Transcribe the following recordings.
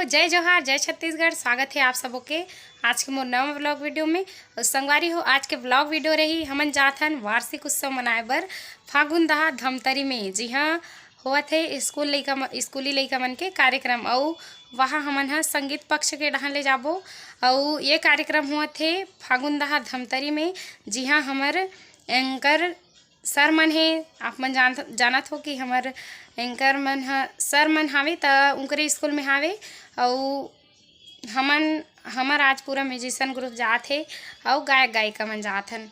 जय जोहार, जय छत्तीसगढ़। स्वागत है आप सबों के आज के मोर नवा व्लॉग वीडियो में। और संगवारी हो, आज के व्लॉग वीडियो रही हमन जाथन वार्षिक उत्सव मनाए बर फागुन दहा धमतरी में। जी हाँ, होवत है स्कूली लइका मन के कार्यक्रम। और वहाँ हमन ह संगीत पक्ष के डहान ले जाबो। और ये कार्यक्रम होवत है फागुन दहा धमतरी में। जी हाँ, हमर एंकर सर मन है। आप मन जानत हो कि हमार एंकर मन सर मन हावे त उनकरे स्कूल में हावे। और हमर आज पूरा म्यूजिशियन ग्रुप जात है और गायक गायिका मन जात हन।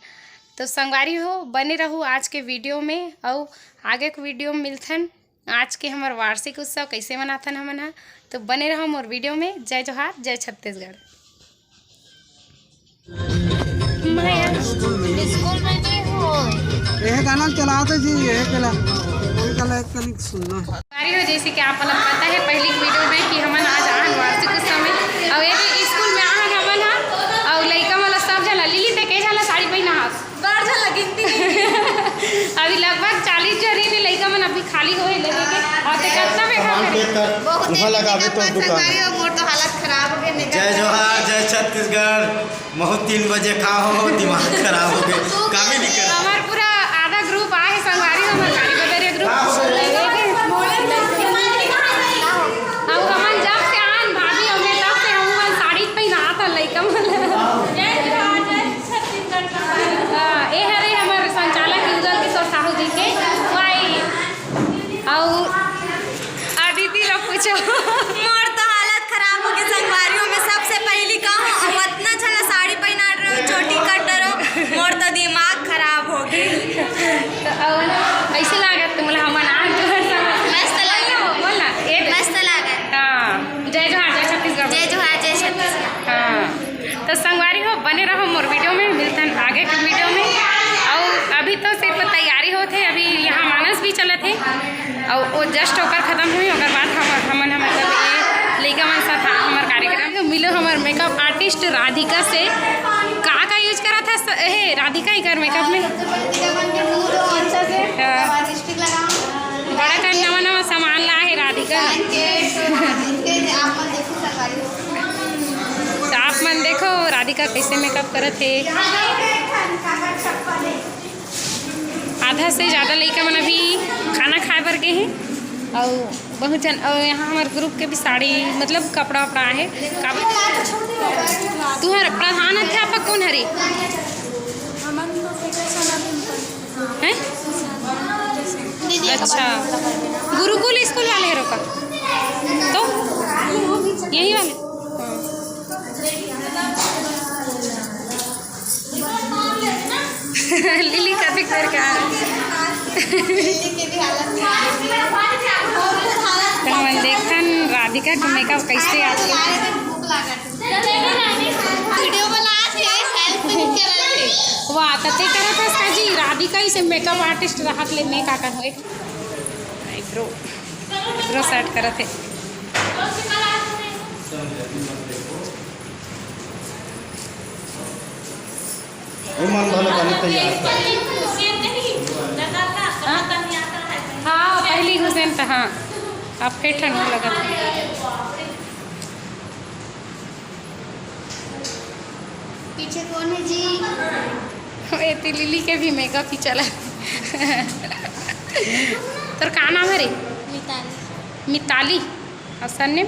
तो संगवारी हो, बने रहू आज के वीडियो में। और आगे के वीडियो में मिलथन आज के हमार वार्षिक उत्सव कैसे मनाथन हमन ह। तो बने रहो मोर वीडियो में। जय जोहार, जय छत्तीसगढ़। स्कूल में नहीं हो यह गाना चलाते जी, यह कल सुनना हो। जैसे कि आप लोग पता है पहली वीडियो में कि हमन आज आहन वार्षिक उत्सव में। और ये स्कूल में आहन हमन हा। और लइका वाला सब झला लिली ते के झला साड़ी पहना हास बार झला गिनती अभी लगभग 40 जने ने लइका मन अभी खाली होए लगे के। और ते कितना में बहुत लगावे तो दुकान मोर तो हालत खराब हो गई। जय जोहार, जय छत्तीसगढ़। बहुत 3 बजे खा हो दिमाग खराब हो गए, काम ही नहीं कर। हमार पूरा आधा ग्रुप आए संगवारी, हमार गाड़ी बदरिया ग्रुप। और हमन जब से आन भाभी हमने तब से हम साड़ी पहना था लइका मन। ए हरे हमार संचालक युगल किशोर साहू जी के वाई। और अदिति लोग पूछो मोर तो हालत खराब हो गई संगवारियों में। सबसे पहली कहूँ अब इतना चला साड़ी पहना रहो, चोटी कट रहो, मोर तो दिमाग खराब हो गई। तो ऐसे लागत तुमला हमन आज जो है मस्त लगे हो, बोल ना मस्त लगे। हाँ, जय जोहार, जय छत्तीसगढ़। जय जोहार, जय छत्तीसगढ़। हाँ, तो संगवारी हो, बने रहो मोर वीडियो में। मिलतन आगे के वीडियो में। और अभी तो सिर्फ तैयारी होते है, अभी यहाँ मानस भी चलत है। और वो जस्ट होकर खत्म हुई, ओकर बाद हमन मतलब ये लइका मन साथ हमार कार्यक्रम तो मिलो हमार मेकअप आर्टिस्ट राधिका से। का यूज करा था हे राधिका ही कर मेकअप में बड़ा का नवा सामान ला है राधिका। तो आप मन देखो राधिका कैसे मेकअप करत है। आधा से ज़्यादा लइका मन अभी खाना खाए बर के हैं। और बहुत जन और यहाँ हमारे ग्रुप के भी साड़ी मतलब कपड़ा वपड़ा है। तुम्हारा प्रधान अध्यापक कौन हरी हैं? अच्छा, गुरुकुल स्कूल वाले रोका तो यही वाले। लिली कभी कर क्या हमन देखन राधिका के मेकअप कैसे आपके वीडियो बना वाह कते करत है इसका जी। राधिका ही से मेकअप आर्टिस्ट रहत ले मैं का कर होए ब्रो सेट करत है। मन भले बने तैयार। हाँ, पहली हुसैन तो हाँ, अब फिर ठंड लगत है। पीछे कौन है जी? एती लिली के भी मेकअप ही चला। तोर का नाम है रे? मिताली। मिताली। और सरनेम?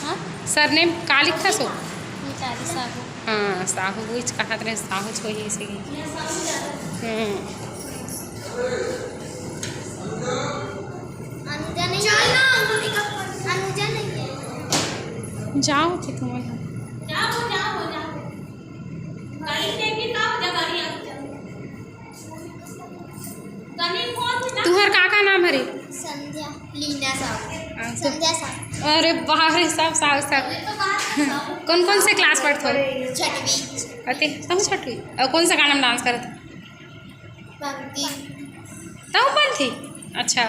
हाँ, सरनेम का लिखा सो? मिताली साहू। हाँ, साहू बुझ कहत रहे साहू छो ही से। अनुजा नहीं है। अनुजा नहीं है। जाओ थे तुम तुहर का नाम है रे? संध्या लीना साहू। संध्या साहू। अरे बाहर सब साहू सब कौन कौन से क्लास पढ़ते हो? छठवीं। अते सब छठवीं। और कौन सा गाना में डांस करते? भक्ति। तब बन थी। अच्छा,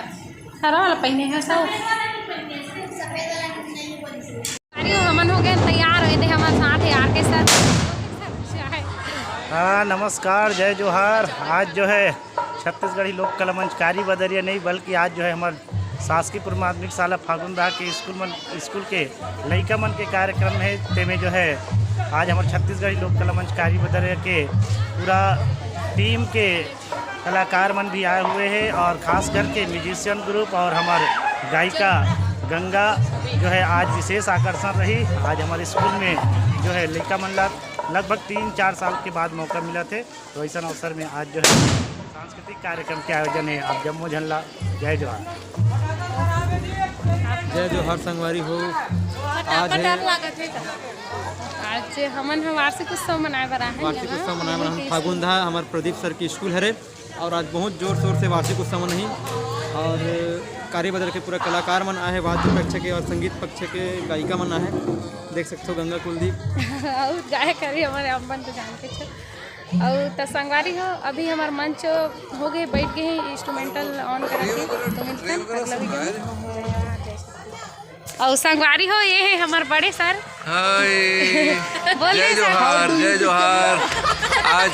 सारा वाला पहने है सब। सफेद वाला नहीं बनती। अरे हमन हो गए तैयार हुए थे हमारे साथ यार के साथ। हाँ, नमस्कार, जय जोहार। आज जो है छत्तीसगढ़ी लोक कला मंच कारी बदरिया नहीं बल्कि आज जो है हमारे शासकीय पूर्व माध्यमिक शाला फागुनदाह के स्कूल के लड़का मन के कार्यक्रम है तेमें जो है आज हमारे छत्तीसगढ़ी लोक कला मंच कारी बदर के पूरा टीम के कलाकार मन भी आए हुए हैं और ख़ास करके म्यूजिशियन ग्रुप और हमारे गायिका गंगा जो है आज विशेष आकर्षण रही। आज हमारे स्कूल में जो है लड़का मन लगभग 3-4 साल के बाद मौका मिला थे, तो ऐसा अवसर में आज जो है सांस्कृतिक कार्यक्रम के आयोजन है। आप जम्मू झल्ला जय जोहार। जय जोहार संगवारी हो। आज हमन वार्षिक उत्सव मनाए बर आए वार्षिक उत्सव मनाए बर हम फागुनदाह हमारे प्रदीप सर की स्कूल है और आज बहुत जोर शोर से वार्षिक उत्सव नहीं और कार्य बदल के पूरा कलाकार मन आए, वाद्य पक्ष के और संगीत पक्ष के गायिका मन आए, देख सकते हो गंगा कुलदीप और गायक करी हमारे अम्बन तो जानते छो। और तो संगवारी हो अभी हमार मंच हो गए, बैठ गए हैं इंस्ट्रूमेंटल ऑन करके, तो मिलते हैं अगला वीडियो में। और संगवारी हो ये है हमारे बड़े सर। जय जोहार जय जोहार। आज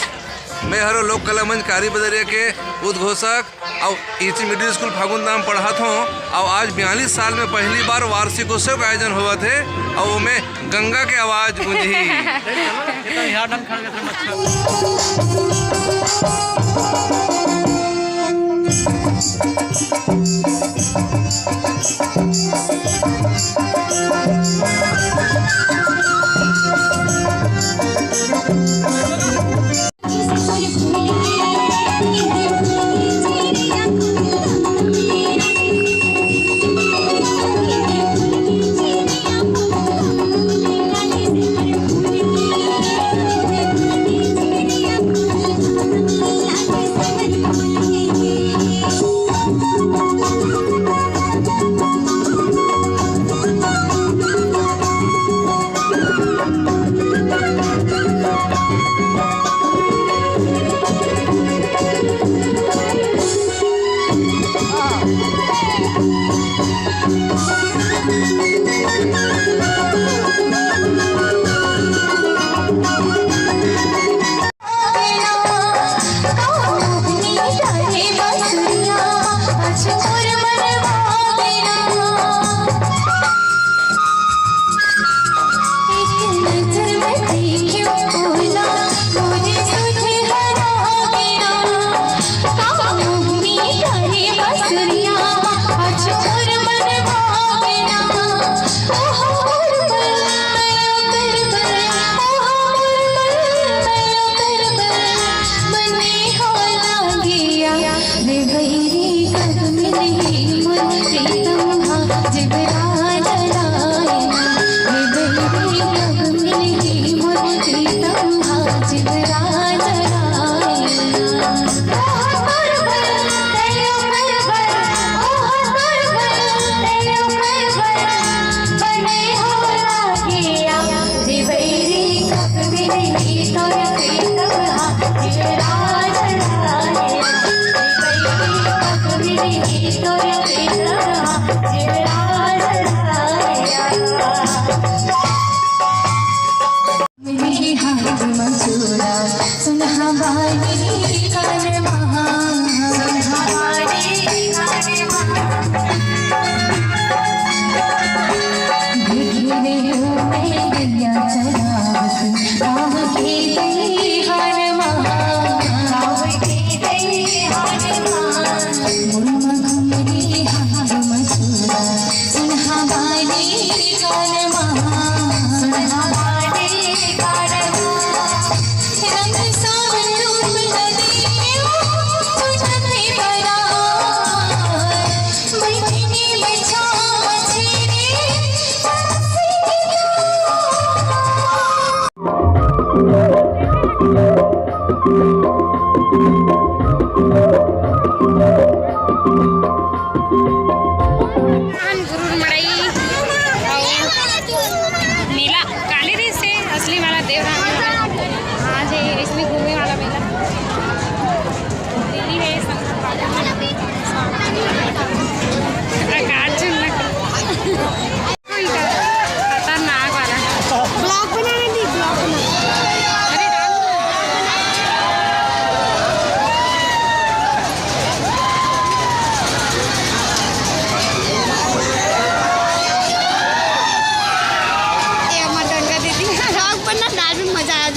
मैं हरो लोक कला मंच कारी बदरिया के उद्घोषक और इसी मिडिल स्कूल फागुनदाह में पढ़ात हूँ और आज 42 साल में पहली बार वार्षिक उत्सव का आयोजन हुआ थे और वो में गंगा के आवाज़ गूंजी।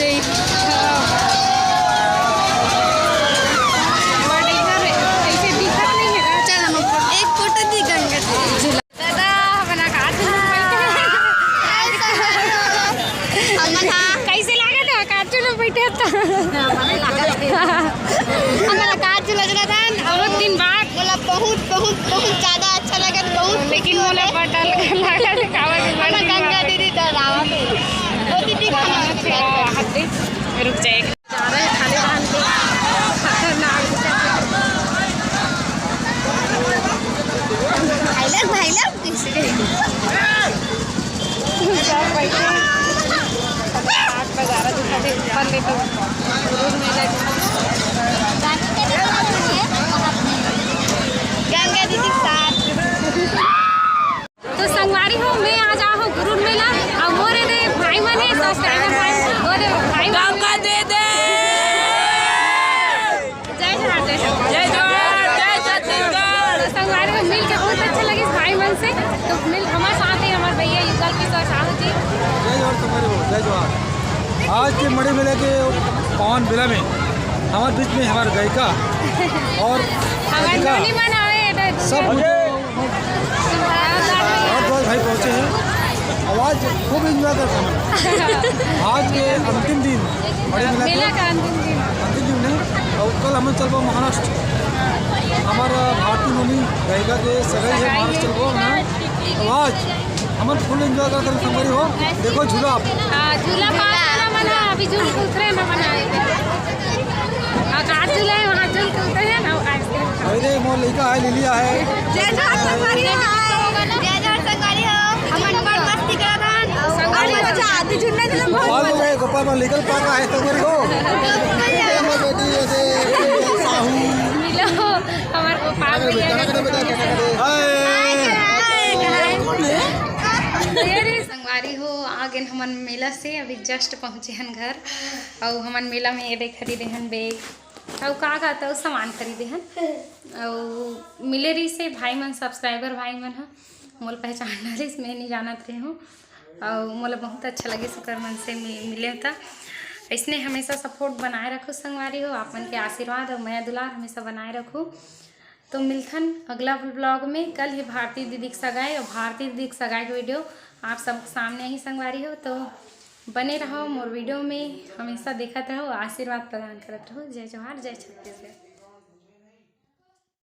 जाई। बट इधर ऐसे दिखत नहीं है। चल हम एक फोटो दी गंगा जी। दादा बना का कैसे लागे तो कार्टून में बैठे तो हमारा कार चला था बहुत दिन बाद बोला बहुत बहुत बहुत ज्यादा अच्छा लगा बहुत, लेकिन बोला बटल लगा दिखावा के बड़ा गंगा दीदी डरावा वो दीदी खाना हत्ते रुक जाए जा रहे खाली बांध के खतरनाक भाई लोग किसी सब बैठे आग बजारा दिखा दे ऊपर ले तो रोड में लग गंगा दीदी साथ। तो संगवारी हो मैं आज आ हूँ गुरुर मेला और मोरे दे भाई मने सब्सक्राइबर भाई मोरे भाई का दे दे जय जय छत्तीसगढ़। तो संगवारी में मिल के बहुत अच्छा लगे भाई मन से। तो मिल हमारे साथ ही हमारे भैया युगल किशोर साहू जी। जय जोहार तुम्हारे हो, जय जोहार। आज के मणि मेले के पावन मेला में हमारे बीच में हमारे गायिका और हमारे डोली बनावे सब बहुत भाई पहुँचे हैं। आवाज़ खूब इंजॉय करते हैं। आज के अंतिम दिन मणि मेला मेला का अंतिम दिन अंतिम दिन नहीं, और कल हम चल पाओ महाराष्ट्र। हमारा भारतीय मम्मी गायिका के सगाई है महाराष्ट्र चल पाओ ना। आवाज़ हमारे फुल इंजॉय करते हैं। संगवारी हो देखो झूला आप झूला पास ना मना अभी झूल उतरे ना बनाए आकाश झूला है वहाँ झूल के उतरे हैं ना आइसक्रीम अरे मोर लड़का है लिलिया है। जय जोहार संगवारी हो, जय जोहार संगवारी हो। हमन बड़ मस्ती करत हन और मजा आती झुन्ना झुला बहुत गोपाल में गोपाल में लीगल पार रहा है संगवारी हो। बेटी ऐसे साहू मिलो हमारे गोपाल भैया संगवारी हो आ गए हमन मेला से अभी जस्ट पहुँचे हन घर और हमन मेला में ये खरीदे हन बैग और का तो सामान खरीदे हन और मिले रही से भाई मन सब्सक्राइबर भाई मन ह मोल पहचान रही मैं नहीं जानत रही हूँ और मोला बहुत अच्छा लगे शुक्र मन से मिले था। इसने हमेशा सपोर्ट बनाए रखो संगवारी हो, आप मन के आशीर्वाद और माया दुलार हमेशा बनाए रखो। तो मिलथन अगला ब्लॉग में। कल ही भारती दीदी की सगाई और भारती दीदी की सगाई की वीडियो आप सब सामने ही संगवारी हो। तो बने रहो मोर वीडियो में, हमेशा देखते रहो, आशीर्वाद प्रदान करते रहो। जय जोहार, जय छत्तीसगढ़।